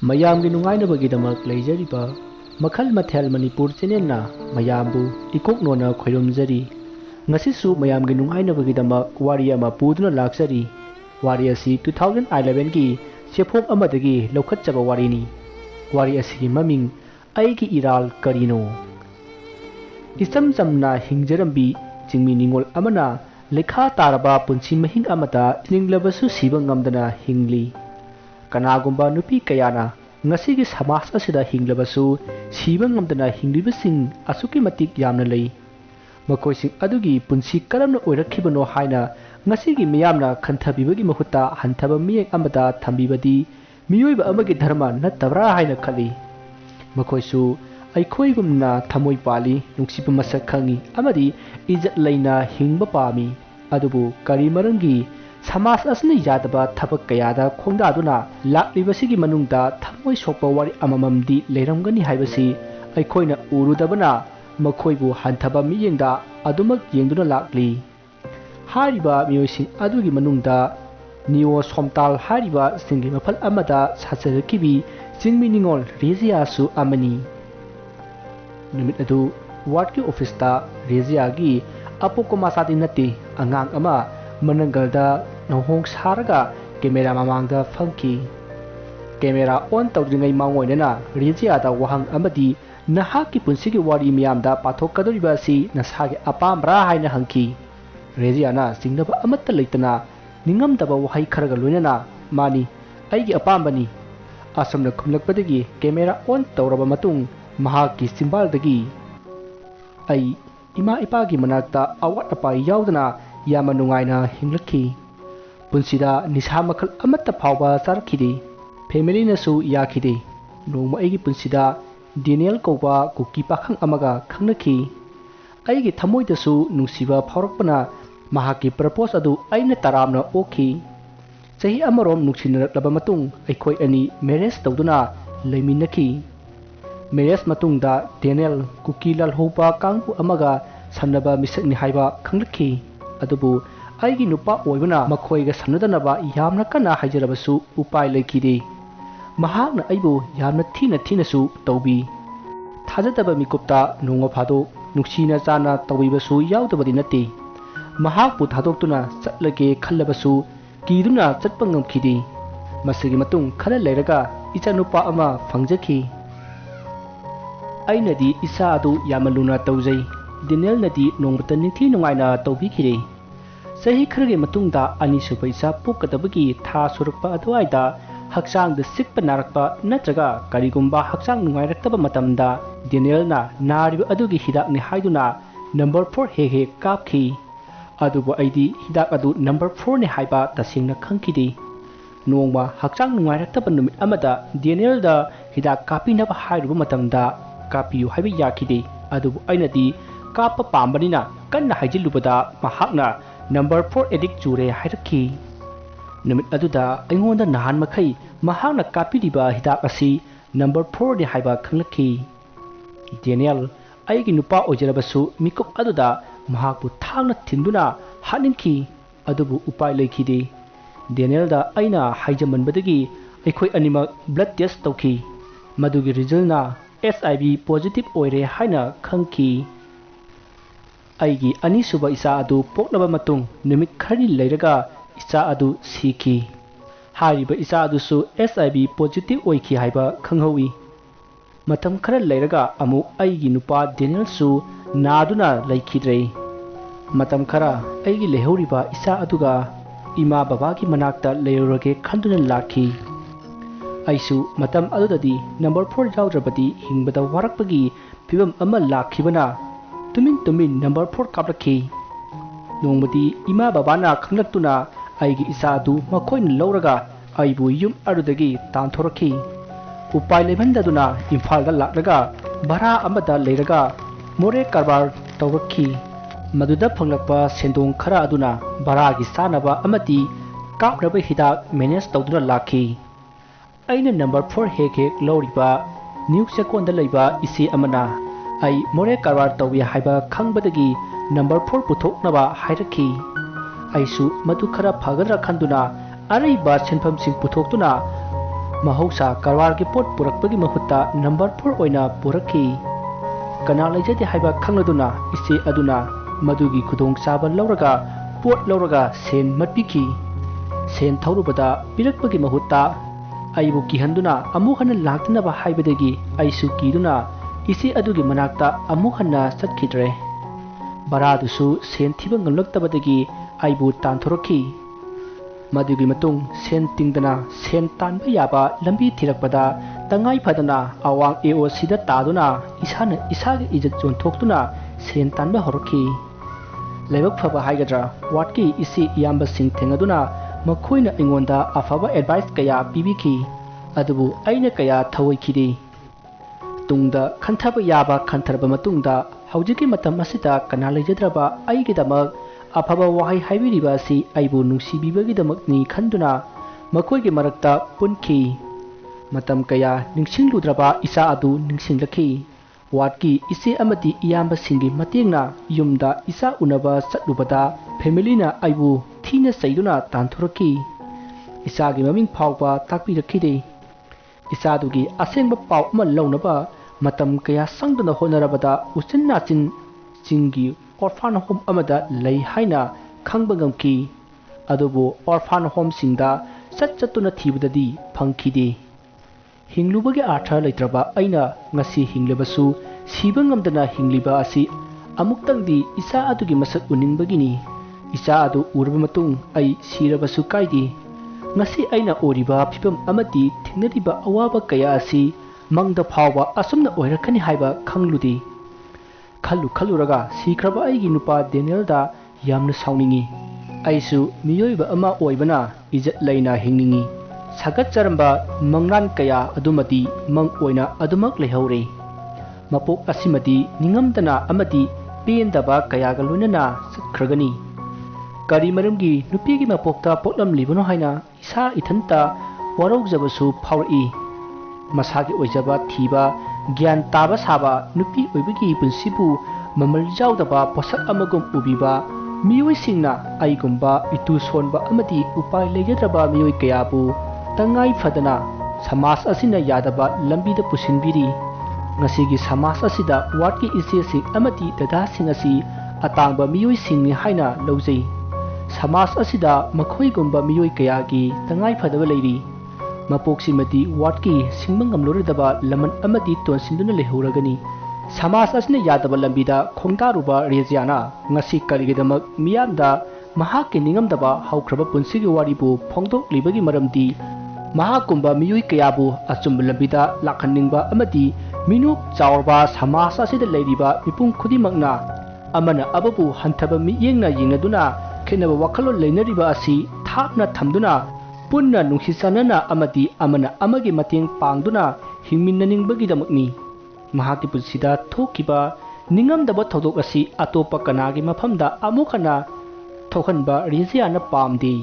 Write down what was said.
ꯃꯌꯥꯝꯒꯤ ꯅꯨꯡꯉꯥꯏꯅꯕꯒꯤꯗꯃꯛ ꯂꯩꯖꯔꯤꯕ ꯃꯈꯜ ꯃꯊꯦꯜ ꯃꯅꯤꯄꯨꯔ ꯆꯦꯅꯦꯜꯅ ꯃꯌꯥꯝꯕꯨ ꯏꯀꯣꯛꯅꯣꯅ ꯈꯣꯏꯔꯨꯝꯖꯔꯤ. ꯉꯁꯤꯁꯨ ꯃꯌꯥꯝꯒꯤ ꯅꯨꯡꯉꯥꯏꯅꯕꯒꯤꯗꯃꯛ ꯋꯥꯔꯤ ꯑꯃ ꯄꯨꯗꯨꯅ ꯂꯥꯛꯆꯔꯤ. ꯋꯥꯔꯤ ꯑꯁꯤ 2011ꯒꯤ ꯆꯦꯐꯣꯡ ꯑꯃꯗꯒꯤ ꯂꯧꯈꯠꯆꯕ ꯋꯥꯔꯤꯅꯤ. ꯋꯥꯔꯤ ꯑꯁꯤꯒꯤ ꯃꯃꯤꯡ ꯑꯩꯒꯤ ꯏꯔꯥꯜ ꯀꯔꯤꯅꯣ. ꯏꯆꯝ ꯆꯝꯅ ꯍꯤꯡꯖꯔꯝꯕꯤ ꯆꯤꯡꯃꯤ ꯅꯤꯡꯉꯣꯜ ꯑꯃꯅ ꯂꯩꯈꯥ ꯇꯥꯔꯕ ꯄꯨꯟꯁꯤ ꯃꯍꯤꯡ ꯑꯃꯗ ꯍꯤꯡꯂꯕꯁꯨ ꯁꯤꯕ ꯉꯝꯗꯅ ꯍꯤꯡꯂꯤ. ꯀꯅꯥꯒꯨꯝꯕ ꯅꯨꯄꯤ ꯀꯌꯥꯅ ꯉꯁꯤꯒꯤ ꯁꯃꯥꯖ ꯑꯁꯤꯗ ꯍꯤꯡꯂꯕꯁꯨ ꯁꯤꯕ ꯉꯝꯗꯅ ꯍꯤꯡꯂꯤꯕꯁꯤꯡ ꯑꯁꯨꯛꯀꯤ ꯃꯇꯤꯛ ꯌꯥꯝꯅ ꯂꯩ. ꯃꯈꯣꯏꯁꯤꯡ ꯑꯗꯨꯒꯤ ꯄꯨꯟꯁꯤ ꯀꯔꯝꯅ ꯑꯣꯏꯔꯛꯈꯤꯕꯅꯣ ꯍꯥꯏꯅ ꯉꯁꯤꯒꯤ ꯃꯤꯌꯥꯝꯅ ꯈꯟꯊꯕꯤꯕꯒꯤ ꯃꯍꯨꯠꯇ ꯍꯟꯊꯕ ꯃꯤꯠꯌꯦꯡ ꯑꯃꯗ ꯊꯝꯕꯤꯕꯗꯤ ꯃꯤꯑꯣꯏꯕ ꯑꯃꯒꯤ ꯙꯔꯃ ꯅꯠꯇꯕ꯭ꯔꯥ ꯍꯥꯏꯅ ꯈꯜꯂꯤ. ꯃꯈꯣꯏꯁꯨ ꯑꯩꯈꯣꯏꯒꯨꯝꯅ ꯊꯃꯣꯏ ꯄꯥꯜꯂꯤ, ꯅꯨꯡꯁꯤꯕ ꯃꯁꯛ ꯈꯪꯉꯤ ꯑꯃꯗꯤ ꯏꯖꯠ ꯂꯩꯅ ꯍꯤꯡꯕ ꯄꯥꯝꯃꯤ. ꯑꯗꯨꯕꯨ ꯀꯔꯤ ꯃꯔꯝꯒꯤ ꯁꯃꯥꯖ ꯑꯁꯤꯅ ꯌꯥꯗꯕ ꯊꯕꯛ ꯀꯌꯥꯗ ꯈꯣꯡꯗꯥꯗꯨꯅ ꯂꯥꯛꯂꯤꯕꯁꯤꯒꯤ ꯃꯅꯨꯡꯗ ꯊꯃꯣꯏ ꯁꯣꯛꯄ ꯋꯥꯔꯤ ꯑꯃꯃꯝꯗꯤ ꯂꯩꯔꯝꯒꯅꯤ ꯍꯥꯏꯕꯁꯤ ꯑꯩꯈꯣꯏꯅ ꯎꯔꯨꯗꯕꯅ ꯃꯈꯣꯏꯕꯨ ꯍꯟꯊꯕ ꯃꯤꯠꯌꯦꯡꯗ ꯑꯗꯨꯃꯛ ꯌꯦꯡꯗꯨꯅ ꯂꯥꯛꯂꯤ. ꯍꯥꯏꯔꯤꯕ ꯃꯤꯑꯣꯏꯁꯤꯡ ꯑꯗꯨꯒꯤ ꯃꯅꯨꯡꯗ ꯅꯤꯑꯣ ꯁꯣꯝꯇꯥꯜ ꯍꯥꯏꯔꯤꯕ ꯆꯤꯡꯒꯤ ꯃꯐꯝ ꯑꯃꯗ ꯁꯥꯖꯔꯛꯈꯤꯕꯤ ꯆꯤꯡꯃꯤ ꯅꯤꯡꯉꯣꯜ ꯔꯦꯖꯤꯌꯥꯁꯨ ꯑꯃꯅꯤ. ꯅꯨꯃꯤꯠ ꯑꯗꯨ ꯋꯥꯔꯗꯀꯤ ꯑꯣꯐꯤꯁꯇ ꯔꯦꯖꯤꯌꯥꯒꯤ ꯑꯄꯣꯛꯄ ꯃꯆꯥꯗꯤ ꯅꯠꯇꯦ ꯑꯉꯥꯡ ꯑꯃ ꯃꯅꯪꯒꯜꯗ ꯅꯧꯍꯣꯡ ꯁꯥꯔꯒ ꯀꯦꯃꯦꯔꯥ ꯃꯃꯥꯡꯗ ꯐꯝꯈꯤ. ꯀꯦꯃꯦꯔꯥ ꯑꯣꯟ ꯇꯧꯗ꯭ꯔꯤꯉꯩ ꯃꯥꯡꯑꯣꯏꯅꯅ ꯔꯦꯖꯤꯌꯥꯗ ꯋꯥꯍꯪ ꯑꯃꯗꯤ ꯅꯍꯥꯛꯀꯤ ꯄꯨꯟꯁꯤꯒꯤ ꯋꯥꯔꯤ ꯃꯤꯌꯥꯝꯗ ꯄꯥꯊꯣꯛꯀꯗꯧꯔꯤꯕ ꯑꯁꯤ ꯅꯁꯥꯒꯤ ꯑꯄꯥꯝꯕꯔꯥ ꯍꯥꯏꯅ ꯍꯪꯈꯤ. ꯔꯦꯖꯤꯌꯥꯅ ꯆꯤꯡꯅꯕ ꯑꯃꯠꯇ ꯂꯩꯇꯅ ꯅꯤꯡꯉꯝꯗꯕ ꯋꯥꯍꯩ ꯈꯔꯒ ꯂꯣꯏꯅꯅ ꯃꯥꯅꯤ, ꯑꯩꯒꯤ ꯑꯄꯥꯝꯕꯅꯤ ꯑꯁꯨꯝꯅ ꯈꯨꯝꯂꯛꯄꯗꯒꯤ ꯀꯦꯃꯦꯔꯥ ꯑꯣꯟ ꯇꯧꯔꯕ ꯃꯇꯨꯡ ꯃꯍꯥꯛꯀꯤ ꯆꯤꯝꯕꯥꯜꯗꯒꯤ ꯑꯩ ꯏꯃꯥ ꯏꯄꯥꯒꯤ ꯃꯅꯥꯛꯇ ꯑꯋꯥꯠ ꯑꯄꯥ ꯌꯥꯎꯗꯅ ꯌꯥꯝꯅ ꯅꯨꯡꯉꯥꯏꯅ ꯍꯤꯡꯂꯛꯈꯤ. ꯄꯨꯟꯁꯤꯗ ꯅꯤꯁꯥ ꯃꯈꯜ ꯑꯃꯠꯇ ꯐꯥꯎꯕ ꯆꯥꯔꯛꯈꯤꯗꯦ. ꯐꯦꯃꯤꯂꯤꯅꯁꯨ ꯌꯥꯈꯤꯗꯦ. ꯅꯣꯡꯃ ꯑꯩꯒꯤ ꯄꯨꯟꯁꯤꯗ ꯗꯦꯅꯤꯌꯦꯜ ꯀꯧꯕ ꯀꯨꯀꯤ ꯄꯥꯈꯪ ꯑꯃꯒ ꯈꯪꯅꯈꯤ. ꯑꯩꯒꯤ ꯊꯃꯣꯏꯗꯁꯨ ꯅꯨꯡꯁꯤꯕ ꯐꯥꯎꯔꯛꯄꯅ ꯃꯍꯥꯛꯀꯤ ꯄ꯭ꯔꯄꯣꯁ ꯑꯗꯨ ꯑꯩꯅ ꯇꯔꯥꯝꯅ ꯑꯣꯛꯈꯤ. ꯆꯍꯤ ꯑꯃꯔꯣꯝ ꯅꯨꯡꯁꯤꯅꯔꯛꯂꯕ ꯃꯇꯨꯡ ꯑꯩꯈꯣꯏ ꯑꯅꯤ ꯃꯦꯔꯦꯖ ꯇꯧꯗꯨꯅ ꯂꯩꯃꯤꯟꯅꯈꯤ. ꯃꯦꯔꯦꯖ ꯃꯇꯨꯡꯗ ꯗꯦꯅꯤꯌꯦꯜ ꯀꯨꯀꯤ ꯂꯥꯜꯍꯧꯕ ꯀꯥꯡꯕꯨ ꯑꯃꯒ ꯁꯝꯅꯕ ꯃꯤꯁꯛꯅꯤ ꯍꯥꯏꯕ ꯈꯪꯂꯛꯈꯤ. ꯑꯗꯨꯕꯨ ꯑꯩꯒꯤ ꯅꯨꯄꯥ ꯑꯣꯏꯕꯅ ꯃꯈꯣꯏꯒ ꯁꯝꯅꯗꯅꯕ ꯌꯥꯝꯅ ꯀꯟꯅ ꯍꯥꯏꯖꯔꯕꯁꯨ ꯎꯄꯥꯏ ꯂꯩꯈꯤꯗꯦ. ꯃꯍꯥꯛꯅ ꯑꯩꯕꯨ ꯌꯥꯝꯅ ꯊꯤꯅꯁꯨ ꯇꯧꯕꯤ. ꯊꯥꯖꯗꯕ ꯃꯤꯀꯨꯞꯇ ꯅꯣꯡꯃ ꯐꯥꯗꯣꯛ ꯅꯨꯡꯁꯤꯅ ꯆꯥꯅ ꯇꯧꯕꯤꯕꯁꯨ ꯌꯥꯎꯗꯕꯗꯤ ꯅꯠꯇꯦ. ꯃꯍꯥꯛꯄꯨ ꯊꯥꯗꯣꯛꯇꯨꯅ ꯆꯠꯂꯒꯦ ꯈꯜꯂꯕꯁꯨ ꯀꯤꯗꯨꯅ ꯆꯠꯄ ꯉꯝꯈꯤꯗꯦ. ꯃꯁꯤꯒꯤ ꯃꯇꯨꯡ ꯈꯔ ꯂꯩꯔꯒ ꯏꯆꯥꯅꯨꯄꯥ ꯑꯃ ꯐꯪꯖꯈꯤ. ꯑꯩꯅꯗꯤ ꯏꯆꯥ ꯑꯗꯨ ꯌꯥꯝꯅ ꯂꯨꯅ ꯇꯧꯖꯩ. ꯗꯦꯅꯤꯌꯦꯜꯅꯗꯤ ꯅꯣꯡꯃꯇ ꯅꯤꯡꯊꯤ ꯅꯨꯡꯉꯥꯏꯅ ꯇꯧꯕꯤꯈꯤꯗꯦ. ꯆꯍꯤ ꯈꯔꯒꯤ ꯃꯇꯨꯡꯗ ꯑꯅꯤꯁꯨꯕ ꯏꯆꯥ ꯄꯣꯛꯀꯗꯕꯒꯤ ꯊꯥ ꯁꯨꯔꯛꯄ ꯑꯗꯨꯋꯥꯏꯗ ꯍꯛꯆꯥꯡꯗ ꯆꯤꯛꯄ ꯅꯥꯔꯛꯄ ꯅꯠꯇ꯭ꯔꯒ ꯀꯔꯤꯒꯨꯝꯕ ꯍꯛꯆꯥꯡ ꯅꯨꯡꯉꯥꯏꯔꯛꯇꯕ ꯃꯇꯝꯗ ꯗꯦꯅꯤꯌꯦꯜꯅ ꯅꯥꯔꯤꯕ ꯑꯗꯨꯒꯤ ꯍꯤꯗꯥꯛꯅꯤ ꯍꯥꯏꯗꯨꯅ ꯅꯝꯕꯔ 4 ꯍꯦꯛ ꯍꯦꯛ ꯀꯥꯞꯈꯤ. ꯑꯗꯨꯕꯨ ꯑꯩꯗꯤ ꯍꯤꯗꯥꯛ ꯑꯗꯨ ꯅꯝꯕꯔ 4ꯅꯤ ꯍꯥꯏꯕ ꯇꯁꯦꯡꯅ ꯈꯪꯈꯤꯗꯦ. ꯅꯣꯡꯃ ꯍꯛꯆꯥꯡ ꯅꯨꯡꯉꯥꯏꯔꯛꯇꯕ ꯅꯨꯃꯤꯠ ꯑꯃꯗ ꯗꯦꯅꯤꯌꯦꯜꯗ ꯍꯤꯗꯥꯛ ꯀꯥꯞꯄꯤꯅꯕ ꯍꯥꯏꯔꯨꯕ ꯃꯇꯝꯗ ꯀꯥꯞꯄꯤꯌꯨ ꯍꯥꯏꯕ ꯌꯥꯈꯤꯗꯦ. ꯑꯗꯨꯕꯨ ꯑꯩꯅꯗꯤ ꯀꯥꯞꯄ ꯄꯥꯝꯕꯅꯤꯅ ꯀꯟꯅ ꯍꯥꯏꯖꯤꯜꯂꯨꯕꯗ ꯃꯍꯥꯛꯅ ꯅꯝꯕꯔ 4 ꯑꯦꯗꯤꯛ ꯆꯨꯔꯦ ꯍꯥꯏꯔꯛꯈꯤ. ꯅꯨꯃꯤꯠ ꯑꯗꯨꯗ ꯑꯩꯉꯣꯟꯗ ꯅꯍꯥꯟ ꯃꯈꯩ ꯃꯍꯥꯛꯅ ꯀꯥꯞꯄꯤꯔꯤꯕ ꯍꯤꯗꯥꯛ ꯑꯁꯤ ꯅꯝꯕꯔ 4ꯅꯤ ꯍꯥꯏꯕ ꯈꯪꯂꯛꯈꯤ. ꯗꯦꯅꯤꯌꯦꯜ ꯑꯩꯒꯤ ꯅꯨꯄꯥ ꯑꯣꯏꯖꯔꯕꯁꯨ ꯃꯤꯀꯨꯞ ꯑꯗꯨꯗ ꯃꯍꯥꯛꯄꯨ ꯊꯥꯡꯅ ꯊꯤꯟꯗꯨꯅ ꯍꯥꯠꯅꯤꯡꯈꯤ. ꯑꯗꯨꯕꯨ ꯎꯄꯥꯏ ꯂꯩꯈꯤꯗꯦ. ꯗꯦꯅꯤꯌꯦꯜꯗ ꯑꯩꯅ ꯍꯥꯏꯖꯃꯟꯕꯗꯒꯤ ꯑꯩꯈꯣꯏ ꯑꯅꯤꯃꯛ ꯕ꯭ꯂꯗ ꯇꯦꯁ ꯇꯧꯈꯤ. ꯃꯗꯨꯒꯤ ꯔꯤꯖꯜꯅ HIV ꯄꯣꯖꯤꯇꯤꯚ ꯑꯣꯏꯔꯦ ꯍꯥꯏꯅ ꯈꯪꯈꯤ. ꯑꯩꯒꯤ ꯑꯅꯤꯁꯨꯕ ꯏꯆꯥ ꯑꯗꯨ ꯄꯣꯛꯂꯕ ꯃꯇꯨꯡ ꯅꯨꯃꯤꯠ ꯈꯔꯅꯤ ꯂꯩꯔꯒ ꯏꯆꯥ ꯑꯗꯨ ꯁꯤꯈꯤ. ꯍꯥꯏꯔꯤꯕ ꯏꯆꯥ ꯑꯗꯨꯁꯨ HIV ꯄꯣꯖꯤꯇꯤꯚ ꯑꯣꯏꯈꯤ ꯍꯥꯏꯕ ꯈꯪꯍꯧꯏ. ꯃꯇꯝ ꯈꯔ ꯂꯩꯔꯒ ꯑꯃꯨꯛ ꯑꯩꯒꯤ ꯅꯨꯄꯥ ꯗꯦꯅꯤꯌꯦꯜꯁꯨ ꯅꯥꯗꯨꯅ ꯂꯩꯈꯤꯗ꯭ꯔꯦ. ꯃꯇꯝ ꯈꯔ ꯑꯩꯒꯤ ꯂꯩꯍꯧꯔꯤꯕ ꯏꯆꯥ ꯑꯗꯨꯒ ꯏꯃꯥ ꯕꯕꯥꯒꯤ ꯃꯅꯥꯛꯇ ꯂꯩꯔꯨꯔꯒꯦ ꯈꯟꯗꯨꯅ ꯂꯥꯛꯈꯤ. ꯑꯩꯁꯨ ꯃꯇꯝ ꯑꯗꯨꯗꯗꯤ ꯅꯝꯕꯔ 4 ꯌꯥꯎꯗ꯭ꯔꯕꯗꯤ ꯍꯤꯡꯕꯗ ꯋꯥꯔꯛꯄꯒꯤ ꯐꯤꯕꯝ ꯑꯃ ꯂꯥꯛꯈꯤꯕꯅ ꯇꯨꯃꯤꯟ ꯅꯝꯕꯔ 4 ꯀꯥꯞꯂꯛꯈꯤ. ꯅꯣꯡꯃꯗꯤ ꯏꯃꯥ ꯕꯕꯥꯅ ꯈꯪꯂꯛꯇꯨꯅ ꯑꯩꯒꯤ ꯏꯆꯥ ꯑꯗꯨ ꯃꯈꯣꯏꯅ ꯂꯧꯔꯒ ꯑꯩꯕꯨ ꯌꯨꯝ ꯑꯗꯨꯗꯒꯤ ꯇꯥꯟꯊꯣꯔꯛꯈꯤ. ꯎꯄꯥꯏ ꯂꯩꯃꯟꯗꯗꯨꯅ ꯏꯝꯐꯥꯜꯗ ꯂꯥꯛꯂꯒ ꯚꯔꯥ ꯑꯃꯗ ꯂꯩꯔꯒ ꯃꯣꯔꯦ ꯀꯔꯕꯥꯔ ꯇꯧꯔꯛꯈꯤ. ꯃꯗꯨꯗ ꯐꯪꯂꯛꯄ ꯁꯦꯟꯗꯣꯡ ꯈꯔ ꯑꯗꯨꯅ ꯚꯔꯥꯒꯤ ꯆꯥꯅꯕ ꯑꯃꯗꯤ ꯀꯥꯞꯅꯕ ꯍꯤꯗꯥꯛ ꯃꯦꯅꯦꯖ ꯇꯧꯗꯨꯅ ꯂꯥꯛꯈꯤ. ꯑꯩꯅ ꯅꯝꯕꯔ 4 ꯍꯦꯛ ꯍꯦꯛ ꯂꯧꯔꯤꯕ ꯅ꯭ꯌꯨ ꯆꯦꯀꯣꯟꯗ ꯂꯩꯕ ꯏꯆꯦ ꯑꯃꯅ ꯑꯩ ꯃꯣꯔꯦ ꯀꯔꯕꯥꯔ ꯇꯧꯏ ꯍꯥꯏꯕ ꯈꯪꯕꯗꯒꯤ ꯅꯝꯕꯔ 4 ꯄꯨꯊꯣꯛꯅꯕ ꯍꯥꯏꯔꯛꯈꯤ. ꯑꯩꯁꯨ ꯃꯗꯨ ꯈꯔ ꯐꯒꯗ꯭ꯔꯥ ꯈꯟꯗꯨꯅ ꯑꯔꯩꯕ ꯁꯦꯟꯐꯝꯁꯤꯡ ꯄꯨꯊꯣꯛꯇꯨꯅ mahausa karwargi pot purakpagi mahutta number 4 oina purakhi kana leijati haiba khangladuna ise aduna madugi khudong chaba lauraga pot lauraga sen matpiki sen thaurubada pirakpagi mahutta aibu kihanduna amu hana laktanaba haibadagi aisu kiduna ise adugi manakta amu hana satkidre baradusu sen thiba ngamlaktabadagi aibu tanthorokhi madugi matung sen tingdana sen tanba yaba lambi thirakpada tangai phadana awang eo sida taduna isana isagi ijat chonthokduna sen tanba horokhi laibak phaba haigadra watki isi yamba sing thengaduna makhoina ingonda afaba advice kaya pibiki adubu aina kaya thawoikhidi tungda khanthaba yaba khantarba matungda haujiki matam asida kana lejadraba aigidamak afaba wahai haibiriba asi aibu nungsibibagidamakni khanduna makoigi marakta punki matam kaya ningsingludraba isa adu ningsinglakhi watki ise amati iyamba singi matengna yumda isa unaba satlubada family na aibu thina saiduna tanthuraki isagi maming phawba takpirakhide isadugi asengba paw ama launaba matam kaya sangduna honarabada usinna chin chingi orphan home amada lei haina khangba ngamki adubu orphan home singda satchatuna thibadadi phangkhide hinglubagi artha leitraba aina ngasi hinglebasu siba ngamdana hingliba asi amuktangdi isa adugi masak uningbagini isa adu urba matung ai sirabasu kaidi ngasi aina oriba phipam amati thingnariba awaba kaya asi mangda phawba asumna oirakani haiba khangludi khaluraga sikraba aigi nupa Daniel da yamna sauningi aisu miyoiba ama oibana ijat laina hingningi sagat charamba mangran kaya adumati mang oina adumak lehaure mapok asimati ningamdana amati pendaba kaya ga loinana sakhragani kari maramgi nupigi mapokta poklam libano haina isa ithanta waraujabasu phaurai masagi oijaba thiba gyan taba saba nupi oibagi punsibu mamal jaudaba posak amagum ubiba miyoi singna aigumba itu sonba amati upai lejadraba miyoi kayabu tangai phadana samas asina yadaba lambida pusinbiri ngasigi samas asida watki isesing amati dada singasi atangba miyoi singni haina lojei samas asida makhoigumba miyoi kayagi tangai phadaba leiri mapoksimati watki singmangam loridaba laman amati tonsinduna lehuragani samas asina yadaba lambida khongdaruba rejiana ngasi kaligidamak miyamda mahakki ningamdaba haukraba punsigi waribu phongdok libagi maramdi mahakumba miyoi kayabu achumba lambida lakhaningba amati minuk chawrba samas asida leiriba mipung khudimakna amana ababu hanthaba miyengna yingaduna khenaba wakhalon leinariba asi thakna thamduna punna nungsisanana amati amana amagi mateng pangduna hingminnaningbagidamukni mahaki punsida thokiba ningamdaba thodok asi atopa kanagi mafamda amukhana thokanba rejiana pamdi